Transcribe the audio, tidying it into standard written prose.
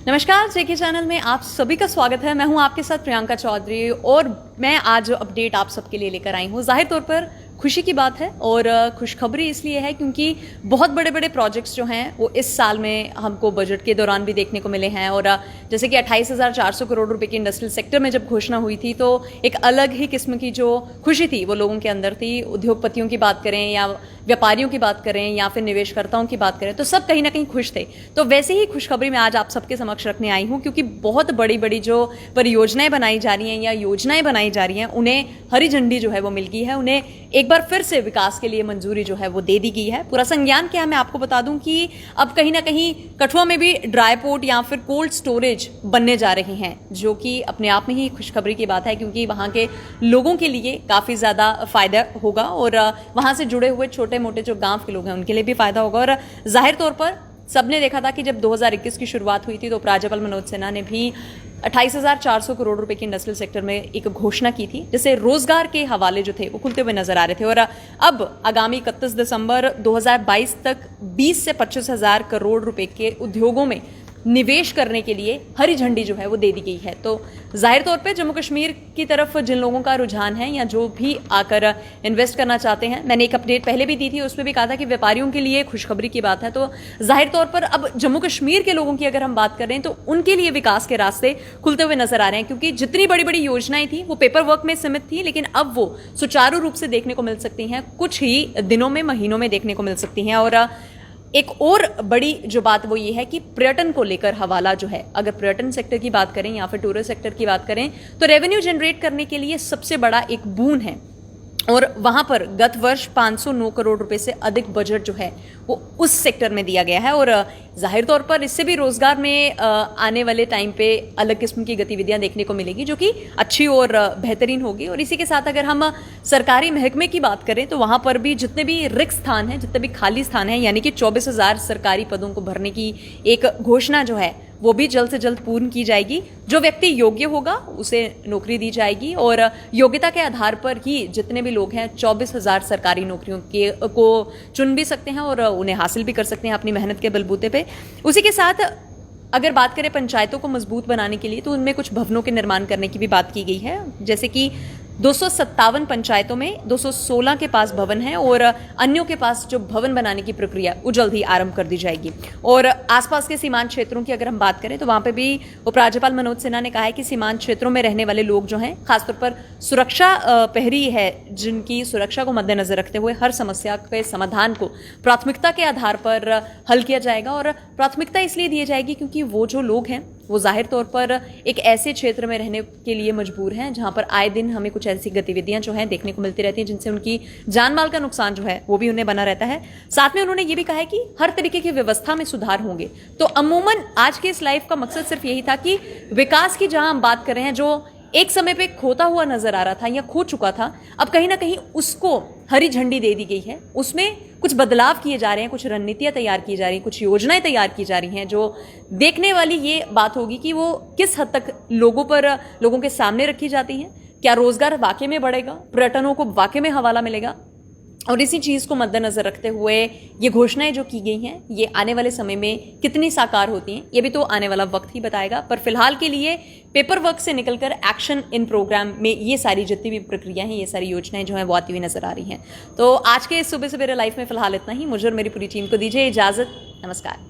नमस्कार, जेके चैनल में आप सभी का स्वागत है। मैं हूं आपके साथ प्रियंका चौधरी और मैं आज अपडेट आप सबके लिए लेकर आई हूं। जाहिर तौर पर खुशी की बात है और खुशखबरी इसलिए है क्योंकि बहुत बड़े बड़े प्रोजेक्ट्स जो हैं वो इस साल में हमको बजट के दौरान भी देखने को मिले हैं। और जैसे कि 28,400 करोड़ रुपए की इंडस्ट्रियल सेक्टर में जब घोषणा हुई थी तो एक अलग ही किस्म की जो खुशी थी वो लोगों के अंदर थी। उद्योगपतियों की बात करें या व्यापारियों की बात करें या फिर निवेशकर्ताओं की बात करें तो सब कहीं ना कहीं खुश थे। तो वैसे ही खुशखबरी मैं आज आप सबके समक्ष रखने आई हूं क्योंकि बहुत बड़ी बड़ी जो परियोजनाएं बनाई जा रही हैं या योजनाएं बनाई जा रही हैं उन्हें हरी झंडी जो है वो मिल गई है। उन्हें एक बार फिर से विकास के लिए मंजूरी जो है वो दे दी गई है। पूरा संज्ञान क्या है मैं आपको बता दूं कि अब कहीं ना कहीं कठुआ में भी ड्राई पोर्ट या फिर कोल्ड स्टोरेज बनने जा रहे हैं, जो कि अपने आप में ही खुशखबरी की बात है क्योंकि वहां के लोगों के लिए काफी ज्यादा फायदा होगा और वहां से जुड़े हुए छोटे मोटे जो गांव के लोग हैं उनके लिए भी फायदा होगा। और जाहिर तौर पर सबने देखा था कि जब 2021 की शुरुआत हुई थी तो राज्यपाल मनोज सिन्हा ने भी 28,400 करोड़ रुपए की इंडस्ट्रियल सेक्टर में एक घोषणा की थी, जिससे रोजगार के हवाले जो थे वो खुलते हुए नजर आ रहे थे। और अब आगामी 31 दिसंबर 2022 तक 20 से 25,000 करोड़ रुपए के उद्योगों में निवेश करने के लिए हरी झंडी जो है वो दे दी गई है। तो जाहिर तौर पे जम्मू कश्मीर की तरफ जिन लोगों का रुझान है या जो भी आकर इन्वेस्ट करना चाहते हैं, मैंने एक अपडेट पहले भी दी थी, उसमें भी कहा था कि व्यापारियों के लिए खुशखबरी की बात है। तो जाहिर तौर पर अब जम्मू कश्मीर के लोगों की अगर हम बात करें तो उनके लिए विकास के रास्ते खुलते हुए नजर आ रहे हैं क्योंकि जितनी बड़ी बड़ी योजनाएं थी वो पेपर वर्क में सीमित थी, लेकिन अब वो सुचारू रूप से देखने को मिल सकती हैं, कुछ ही दिनों में महीनों में देखने को मिल सकती हैं। और एक और बड़ी जो बात वो ये है कि पर्यटन को लेकर हवाला जो है, अगर पर्यटन सेक्टर की बात करें या फिर टूरिस्ट सेक्टर की बात करें तो रेवेन्यू जनरेट करने के लिए सबसे बड़ा एक बून है। और वहां पर गत वर्ष 509 करोड़ रुपए से अधिक बजट जो है वो उस सेक्टर में दिया गया है। और जाहिर तौर पर इससे भी रोजगार में आने वाले टाइम पे अलग किस्म की गतिविधियां देखने को मिलेगी जो कि अच्छी और बेहतरीन होगी। और इसी के साथ अगर हम सरकारी महकमे की बात करें तो वहां पर भी जितने भी रिक्त स्थान हैं, जितने भी खाली स्थान हैं, यानी कि 24,000 सरकारी पदों को भरने की एक घोषणा जो है वो भी जल्द से जल्द पूर्ण की जाएगी। जो व्यक्ति योग्य होगा उसे नौकरी दी जाएगी और योग्यता के आधार पर ही जितने भी लोग हैं 24,000 सरकारी नौकरियों के को चुन भी सकते हैं और उन्हें हासिल भी कर सकते हैं अपनी मेहनत के बलबूते पे। उसी के साथ अगर बात करें पंचायतों को मजबूत बनाने के लिए तो उनमें कुछ भवनों के निर्माण करने की भी बात की गई है, जैसे कि 257 पंचायतों में 216 के पास भवन है और अन्यों के पास जो भवन बनाने की प्रक्रिया वो जल्द ही आरंभ कर दी जाएगी। और आसपास के सीमांत क्षेत्रों की अगर हम बात करें तो वहां पे भी उपराज्यपाल मनोज सिन्हा ने कहा है कि सीमांत क्षेत्रों में रहने वाले लोग जो हैं खासतौर पर सुरक्षा प्रहरी है, जिनकी सुरक्षा को मद्देनजर रखते हुए हर समस्या के समाधान को प्राथमिकता के आधार पर हल किया जाएगा। और प्राथमिकता इसलिए दी जाएगी क्योंकि वो जो लोग हैं वो जाहिर तौर पर एक ऐसे क्षेत्र में रहने के लिए मजबूर हैं जहां पर आए दिन हमें कुछ ऐसी गतिविधियां जो हैं देखने को मिलती रहती हैं जिनसे उनकी जान माल का नुकसान जो है वो भी उन्हें बना रहता है। साथ में उन्होंने ये भी कहा है कि हर तरीके की व्यवस्था में सुधार होंगे। तो अमूमन आज के इस लाइव का मकसद सिर्फ यही था कि विकास की जहां हम बात कर रहे हैं, जो एक समय पे खोता हुआ नजर आ रहा था या खो चुका था, अब कहीं ना कहीं उसको हरी झंडी दे दी गई है। उसमें कुछ बदलाव किए जा रहे हैं, कुछ रणनीतियां तैयार की जा रही हैं, कुछ योजनाएं तैयार की जा रही हैं, जो देखने वाली ये बात होगी कि वो किस हद तक लोगों के सामने रखी जाती हैं। क्या रोजगार वाकई में बढ़ेगा, पर्यटनों को वाकई में हवाला मिलेगा? और इसी चीज को मद्देनजर रखते हुए ये घोषणाएं जो की गई हैं ये आने वाले समय में कितनी साकार होती हैं ये भी तो आने वाला वक्त ही बताएगा। पर फिलहाल के लिए पेपर वर्क से निकलकर एक्शन इन प्रोग्राम में ये सारी जितनी भी प्रक्रिया हैं, ये सारी योजनाएं जो हैं वो आती हुई नजर आ रही हैं। तो आज के सुबह सवेरे लाइफ में फिलहाल इतना ही। मुझे और मेरी पूरी टीम को दीजिए इजाजत। नमस्कार।